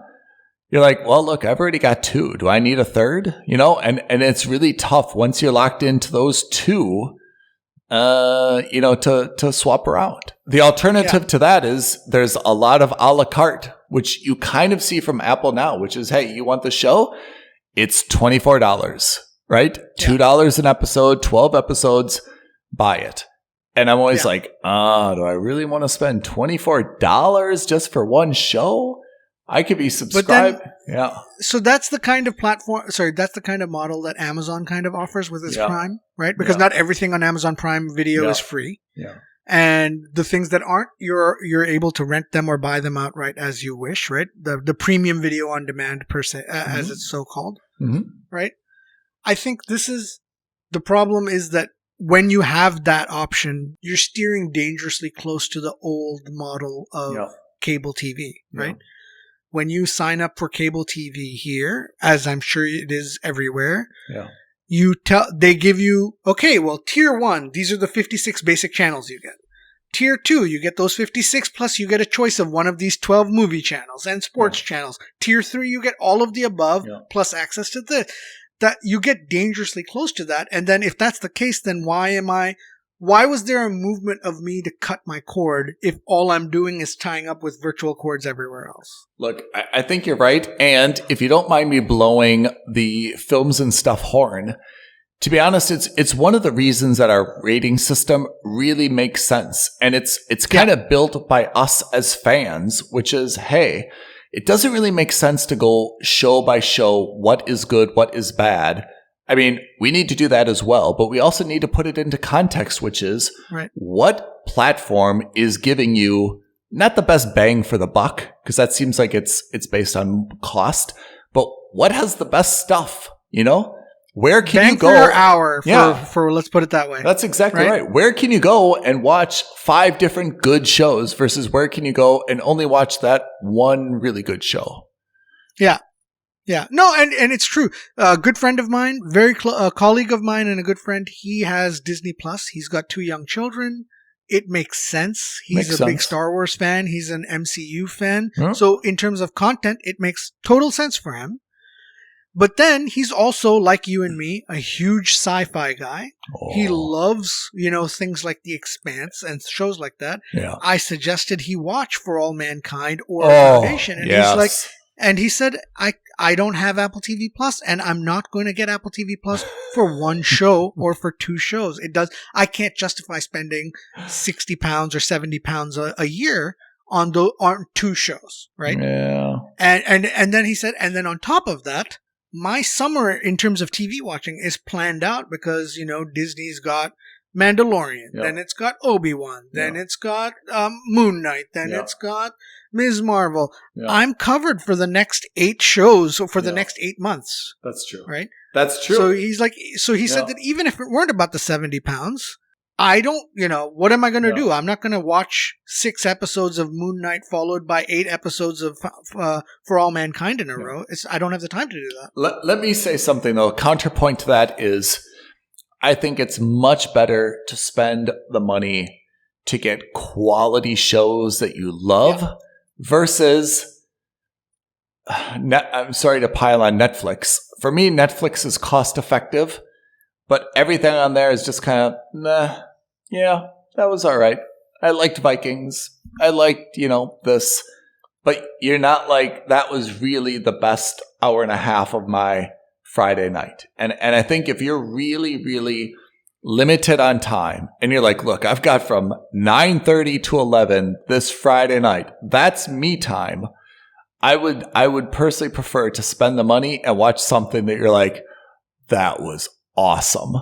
You're like, well, look, I've already got 2. Do I need a third? You know, and it's really tough once you're locked into those 2, to swap around. The alternative to that is there's a lot of a la carte, which you kind of see from Apple now, which is, hey, you want the show? It's $24, right? $2 an episode, 12 episodes, buy it. And I'm always like, do I really want to spend $24 just for one show? I could be subscribed. So that's the kind of that's the kind of model that Amazon kind of offers with its Prime, right? Because not everything on Amazon Prime Video is free. Yeah. And the things that aren't, you're able to rent them or buy them outright as you wish, right? The premium video on demand per se, as it's so called, right? I think the problem is that when you have that option, you're steering dangerously close to the old model of cable TV, right? Yeah. When you sign up for cable TV here, as I'm sure it is everywhere, they give you, okay, well, tier 1, these are the 56 basic channels you get. Tier 2, you get those 56, plus you get a choice of one of these 12 movie channels and sports channels. Tier 3, you get all of the above, plus access to this. That you get dangerously close to that. And then if that's the case, then why was there a movement of me to cut my cord if all I'm doing is tying up with virtual cords everywhere else? Look, I think you're right. And if you don't mind me blowing the films and stuff horn, to be honest, it's one of the reasons that our rating system really makes sense. And it's kind of built by us as fans, which is, hey, it doesn't really make sense to go show by show what is good, what is bad. I mean, we need to do that as well, but we also need to put it into context, which is what platform is giving you not the best bang for the buck, because that seems like it's based on cost, but what has the best stuff, you know? Where can bang you go? For your hour, for let's put it that way. That's exactly right. Where can you go and watch 5 different good shows versus where can you go and only watch that one really good show? Yeah. Yeah. No, and it's true. A good friend of mine, a colleague of mine and a good friend, he has Disney Plus. He's got 2 young children. It makes sense. He's a big Star Wars fan. He's an MCU fan. Huh? So in terms of content, it makes total sense for him. But then he's also, like you and me, a huge sci-fi guy. Oh. He loves, things like The Expanse and shows like that. Yeah. I suggested he watch For All Mankind or Foundation. And he said, I don't have Apple TV Plus, and I'm not going to get Apple TV Plus for one show or for 2 shows. I can't justify spending £60 or £70 a year on 2 shows, right? Yeah. And then he said, and then on top of that, my summer in terms of TV watching is planned out because, Disney's got Mandalorian, then it's got Obi-Wan, then it's got Moon Knight, then it's got Ms. Marvel. I'm covered for the next 8 shows for the next 8 months. That's true. Right? That's true. So he said that even if it weren't about the £70, I don't, what am I going to do? I'm not going to watch 6 episodes of Moon Knight followed by 8 episodes of For All Mankind in a row. I don't have the time to do that. Let me say something, though. Counterpoint to that is I think it's much better to spend the money to get quality shows that you love versus, I'm sorry to pile on Netflix. For me, Netflix is cost effective, but everything on there is just kind of, nah. Yeah, that was all right. I liked Vikings. I liked, this. But you're not like, that was really the best hour and a half of my Friday night. And I think if you're really, really limited on time and you're like, look, I've got from 9:30 to 11 this Friday night. That's me time. I would personally prefer to spend the money and watch something that you're like, that was awesome,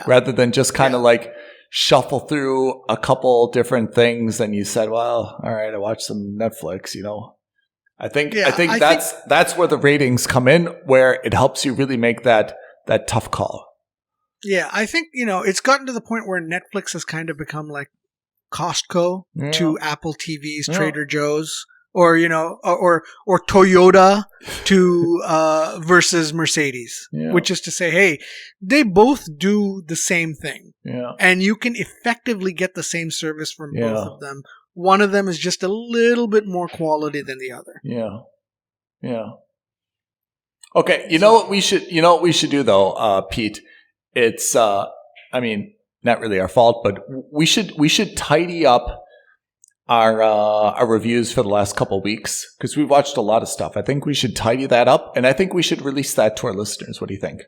rather than just kind of like shuffle through a couple different things and you said, well, all right, I watched some Netflix, I think that's where the ratings come in, where it helps you really make that tough call. Yeah, I think, it's gotten to the point where Netflix has kind of become like Costco to Apple TV's Trader Joe's. Or or Toyota to versus Mercedes, which is to say, hey, they both do the same thing, and you can effectively get the same service from both of them. One of them is just a little bit more quality than the other. Yeah. Okay, you know what we should do though, Pete. It's not really our fault, but we should tidy up our reviews for the last couple of weeks because we've watched a lot of stuff. I think we should tidy that up, and I think we should release that to our listeners. What do you think?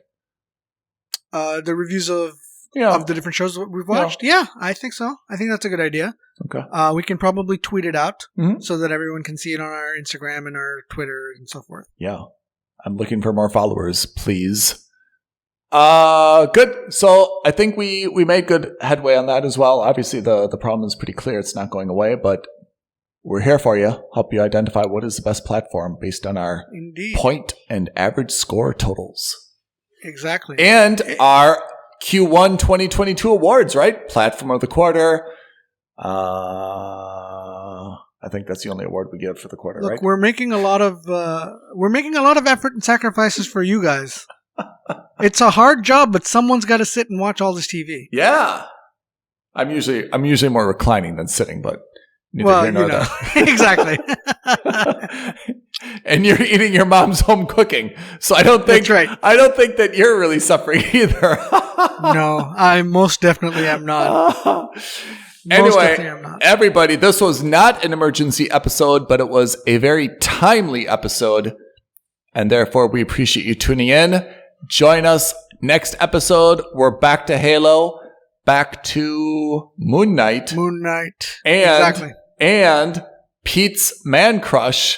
The reviews of the different shows that we've watched? Yeah, I think so. I think that's a good idea. Okay. We can probably tweet it out so that everyone can see it on our Instagram and our Twitter and so forth. Yeah. I'm looking for more followers, please. Good. So I think we made good headway on that as well. Obviously, the problem is pretty clear. It's not going away, but we're here for you. Help you identify what is the best platform based on our point and average score totals. Exactly. And our Q1 2022 awards, right? Platform of the quarter. I think that's the only award we give for the quarter, right? We're making a lot of effort and sacrifices for you guys. It's a hard job, but someone's got to sit and watch all this TV. Yeah. I'm usually more reclining than sitting, but neither here nor there. Exactly. And you're eating your mom's home cooking. So I don't think that you're really suffering either. No, I most definitely am not. Anyway, everybody, this was not an emergency episode, but it was a very timely episode. And therefore, we appreciate you tuning in. Join us next episode. We're back to Halo, back to Moon Knight. And Pete's man crush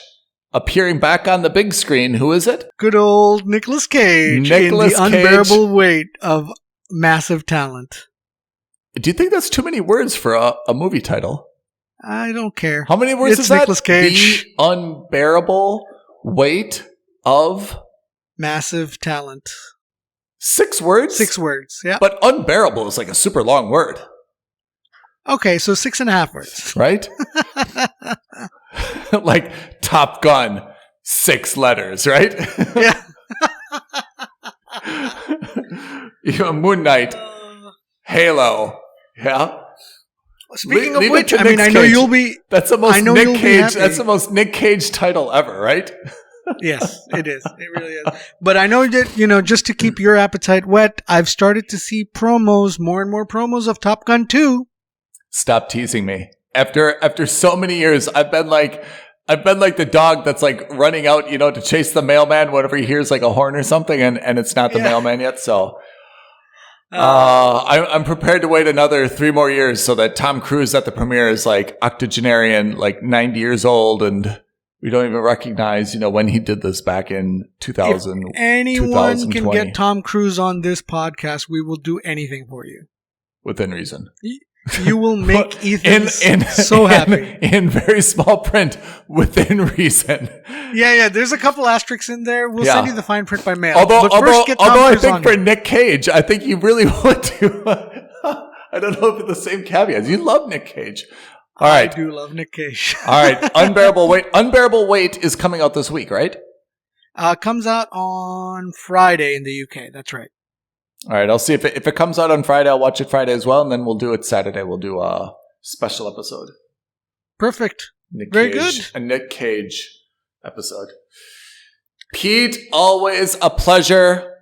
appearing back on the big screen. Who is it? Good old Nicolas Cage. In the unbearable weight of massive talent. Do you think that's too many words for a movie title? I don't care. How many words is that? Nicolas Cage. The unbearable weight of massive talent. 6 words? 6 words, yeah. But unbearable is like a super long word. Okay, so 6.5 words. Right? Like Top Gun, 6 letters, right? Yeah. Moon Knight, Halo, yeah. Speaking of which, I mean, I know you'll be. That's the most Nick Cage. That's the most Nick Cage title ever, right? Yes, it is. It really is. But I know that, just to keep your appetite whet, I've started to see more and more promos of Top Gun 2. Stop teasing me. After so many years, I've been like the dog that's like running out, to chase the mailman whenever he hears like a horn or something, and it's not the mailman yet. So I'm prepared to wait another 3 more years so that Tom Cruise at the premiere is like octogenarian, like 90 years old, and we don't even recognize, when he did this back in 2000. If anyone can get Tom Cruise on this podcast, we will do anything for you. Within reason. You will make Ethan so happy. In very small print, within reason. Yeah. There's a couple asterisks in there. We'll send you the fine print by mail. Although I think for Nick Cage, I think you really want to. I don't know if it's the same caveats. You love Nick Cage. All right. I do love Nick Cage. All right. Unbearable Weight. Unbearable Weight is coming out this week, right? Comes out on Friday in the UK. That's right. All right. I'll see if it comes out on Friday. I'll watch it Friday as well, and then we'll do it Saturday. We'll do a special episode. Perfect. Very good. A Nick Cage episode. Pete, always a pleasure.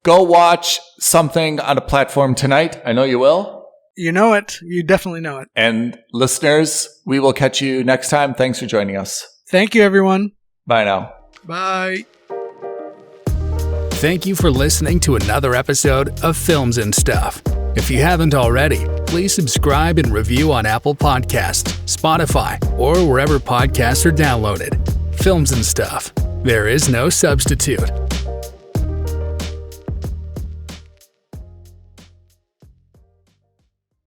Go watch something on a platform tonight. I know you will. You know it. You definitely know it. And listeners, we will catch you next time. Thanks for joining us. Thank you, everyone. Bye now. Bye. Thank you for listening to another episode of Films and Stuff. If you haven't already, please subscribe and review on Apple Podcasts, Spotify, or wherever podcasts are downloaded. Films and Stuff. There is no substitute.